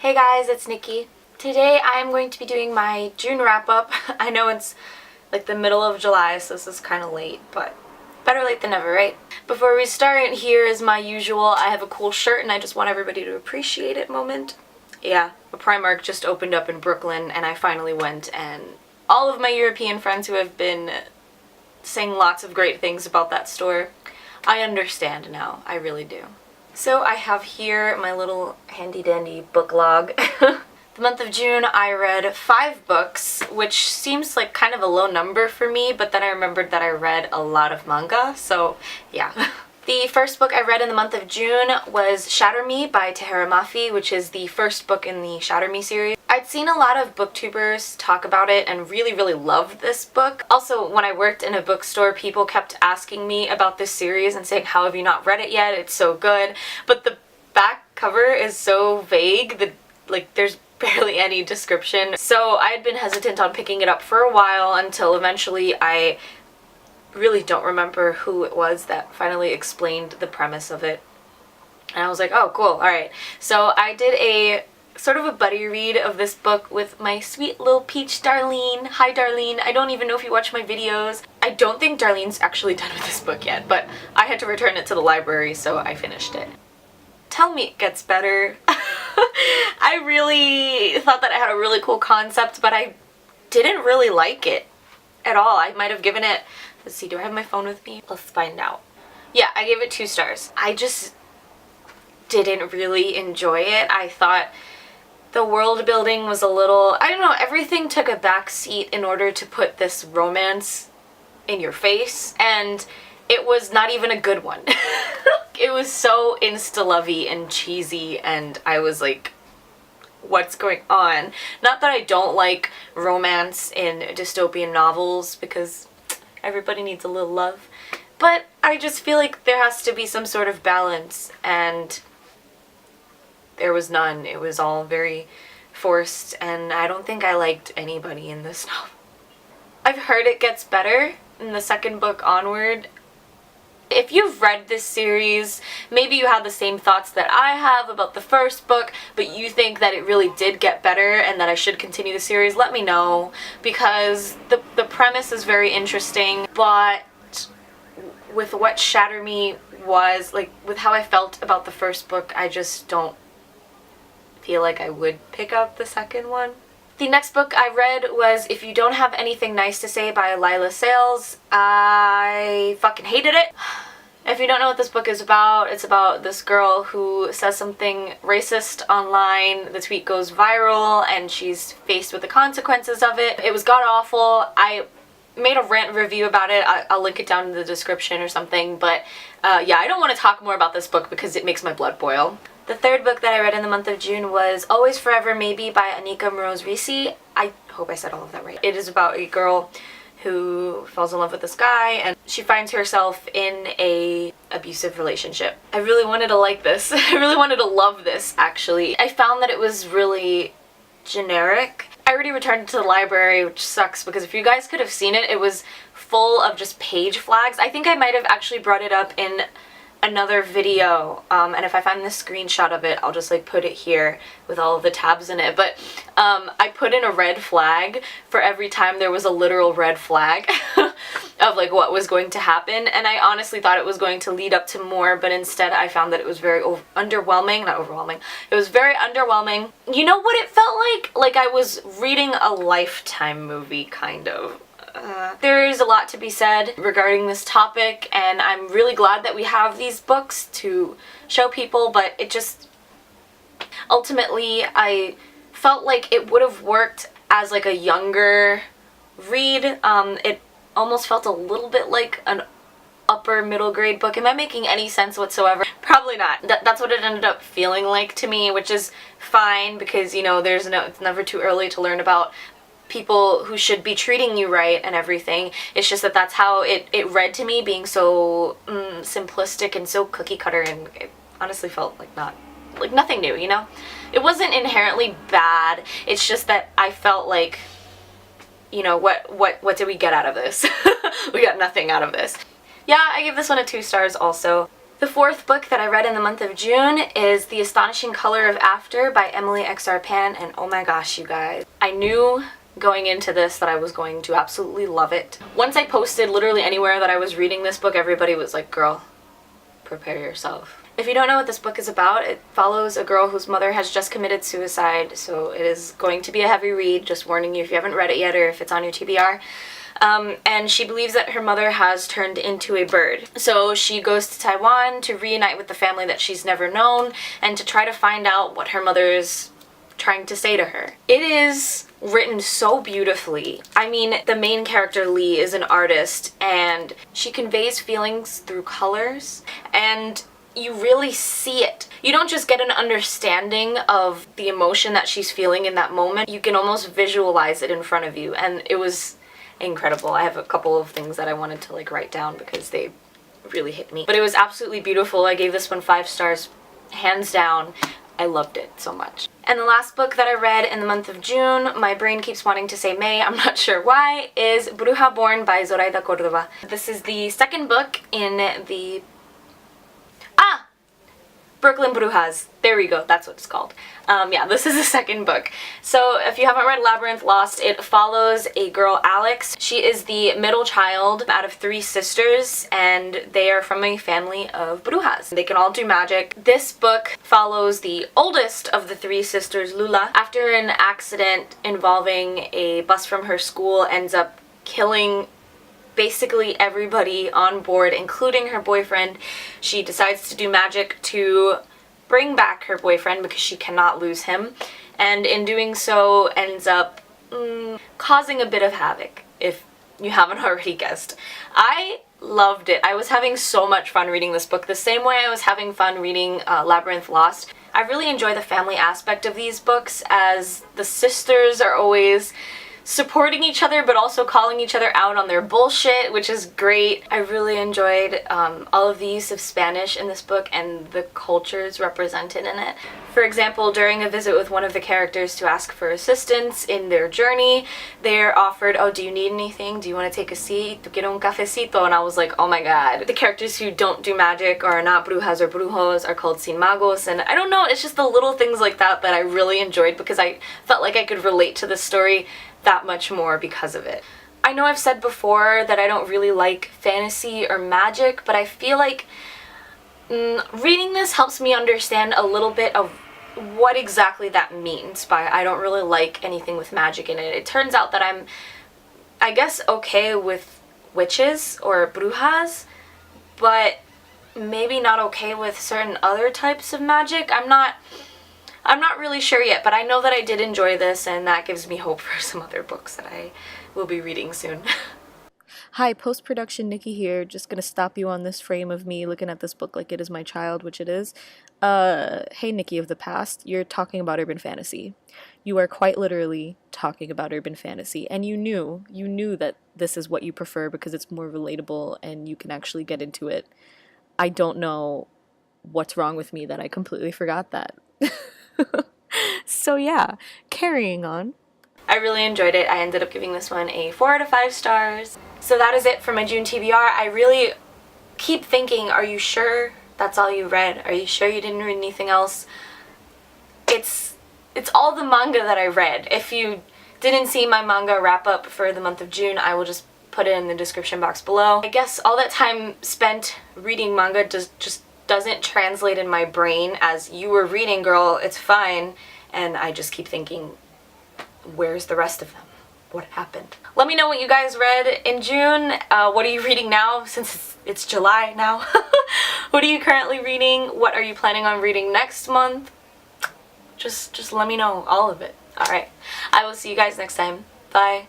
Hey guys, it's Nikki. Today I'm going to be doing my June wrap-up. I know it's like the middle of July, so this is kind of late, but better late than never, right? Before we start, here is my usual I have a cool shirt and I just want everybody to appreciate it moment. Yeah, a Primark just opened up in Brooklyn and I finally went, and all of my European friends who have been saying lots of great things about that store, I understand now. I really do. So I have here my little handy-dandy book log. The month of June I read 5 books, which seems like kind of a low number for me, but then I remembered that I read a lot of manga, so yeah. The first book I read in the month of June was Shatter Me by Tahereh Mafi, which is the first book in the Shatter Me series. I'd seen a lot of booktubers talk about it and really loved this book. Also, when I worked in a bookstore, people kept asking me about this series and saying, how have you not read it yet? It's so good. But the back cover is so vague that, like, there's barely any description. So I had been hesitant on picking it up for a while until eventually I really don't remember who it was that finally explained the premise of it. And I was like, oh, cool, alright. So I did a sort of a buddy read of this book with my sweet little peach Darlene. Hi Darlene, I don't even know if you watch my videos. I don't think Darlene's actually done with this book yet, but I had to return it to the library, so I finished it. Tell me it gets better. I really thought that it had a really cool concept, but I didn't really like it at all. I might have given it, let's see, do I have my phone with me? Let's find out. Yeah, I gave it 2 stars. I just didn't really enjoy it. I thought the world building was a little, I don't know, everything took a back seat in order to put this romance in your face, and it was not even a good one. It was so insta-lovey and cheesy, and I was like, what's going on? Not that I don't like romance in dystopian novels, because everybody needs a little love, but I just feel like there has to be some sort of balance, and there was none. It was all very forced, and I don't think I liked anybody in this novel. I've heard it gets better in the second book onward. If you've read this series, maybe you have the same thoughts that I have about the first book, but you think that it really did get better and that I should continue the series, let me know, because the premise is very interesting, but with what Shatter Me was, like, with how I felt about the first book, I just don't feel like I would pick up the second one. The next book I read was If You Don't Have Anything Nice to Say by Lila Sales. I fucking hated it. If you don't know what this book is about, it's about this girl who says something racist online, the tweet goes viral, and she's faced with the consequences of it. It was god-awful. I made a rant review about it. I'll link it down in the description or something, but yeah, I don't want to talk more about this book because it makes my blood boil. The third book that I read in the month of June was Always Forever Maybe by Anika Moroz Risi. I hope I said all of that right. It is about a girl who falls in love with this guy, and she finds herself in a abusive relationship. I really wanted to like this. I really wanted to love this, actually. I found that it was really generic. I already returned it to the library, which sucks because if you guys could have seen it, it was full of just page flags. I think I might have actually brought it up in another video, and if I find the screenshot of it, I'll just like put it here with all of the tabs in it, but I put in a red flag for every time there was a literal red flag of like what was going to happen, and I honestly thought it was going to lead up to more, but instead I found that it was very underwhelming. Not overwhelming, it was very underwhelming. You know what it felt like? Like I was reading a Lifetime movie, kind of. There is a lot to be said regarding this topic, and I'm really glad that we have these books to show people, but it just, ultimately, I felt like it would have worked as like a younger read. It almost felt a little bit like an upper middle grade book. Am I making any sense whatsoever? Probably not. That's what it ended up feeling like to me, which is fine because, you know, it's never too early to learn about people who should be treating you right and everything. It's just that that's how it read to me, being so simplistic and so cookie cutter, and it honestly felt like nothing new, you know? It wasn't inherently bad, it's just that I felt like, you know, what did we get out of this? We got nothing out of this. Yeah, I give this one a 2 stars also. The fourth book that I read in the month of June is The Astonishing Color of After by Emily X.R. Pan, and oh my gosh, you guys. I knew going into this that I was going to absolutely love it. Once I posted literally anywhere that I was reading this book, everybody was like, girl, prepare yourself. If you don't know what this book is about, it follows a girl whose mother has just committed suicide, so it is going to be a heavy read, just warning you if you haven't read it yet or if it's on your TBR. And she believes that her mother has turned into a bird. So she goes to Taiwan to reunite with the family that she's never known and to try to find out what her mother's trying to say to her. It is written so beautifully. I mean, the main character, Lee, is an artist and she conveys feelings through colors, and you really see it. You don't just get an understanding of the emotion that she's feeling in that moment, you can almost visualize it in front of you, and it was incredible. I have a couple of things that I wanted to like write down because they really hit me. But it was absolutely beautiful. I gave this one 5 stars, hands down. I loved it so much. And the last book that I read in the month of June, my brain keeps wanting to say May, I'm not sure why, is Bruja Born by Zoraida Cordova. This is the second book in the Brooklyn Brujas. There we go, that's what it's called. Yeah, this is the second book. So if you haven't read Labyrinth Lost, it follows a girl, Alex. She is the middle child out of 3 sisters, and they are from a family of Brujas. They can all do magic. This book follows the oldest of the 3 sisters, Lula. After an accident involving a bus from her school ends up killing basically everybody on board, including her boyfriend, she decides to do magic to bring back her boyfriend because she cannot lose him, and in doing so ends up causing a bit of havoc, if you haven't already guessed. I loved it. I was having so much fun reading this book, the same way I was having fun reading Labyrinth Lost. I really enjoy the family aspect of these books, as the sisters are always supporting each other but also calling each other out on their bullshit, which is great. I really enjoyed all of the use of Spanish in this book and the cultures represented in it. For example, during a visit with one of the characters to ask for assistance in their journey, they're offered, oh, do you need anything? Do you want to take a seat? Quiero un cafecito? And I was like, oh my god. The characters who don't do magic or are not brujas or brujos are called sin magos, and I don't know, it's just the little things like that that I really enjoyed because I felt like I could relate to the story that much more because of it. I know I've said before that I don't really like fantasy or magic, but I feel like reading this helps me understand a little bit of what exactly that means by I don't really like anything with magic in it. It turns out that I'm, I guess, okay with witches or brujas, but maybe not okay with certain other types of magic. I'm not really sure yet, but I know that I did enjoy this, and that gives me hope for some other books that I will be reading soon. Hi, post-production Nikki here, just gonna stop you on this frame of me looking at this book like it is my child, which it is. Hey Nikki of the past, you're talking about urban fantasy. You are quite literally talking about urban fantasy, and you knew that this is what you prefer because it's more relatable and you can actually get into it. I don't know what's wrong with me that I completely forgot that. So yeah, carrying on. I really enjoyed it. I ended up giving this one a 4 out of 5 stars. So that is it for my June TBR. I really keep thinking, are you sure that's all you read? Are you sure you didn't read anything else? It's all the manga that I read. If you didn't see my manga wrap up for the month of June, I will just put it in the description box below. I guess all that time spent reading manga just doesn't translate in my brain as you were reading, girl, it's fine, and I just keep thinking, where's the rest of them? What happened? Let me know what you guys read in June. What are you reading now, since it's July now? What are you currently reading? What are you planning on reading next month? Just let me know all of it. Alright, I will see you guys next time. Bye.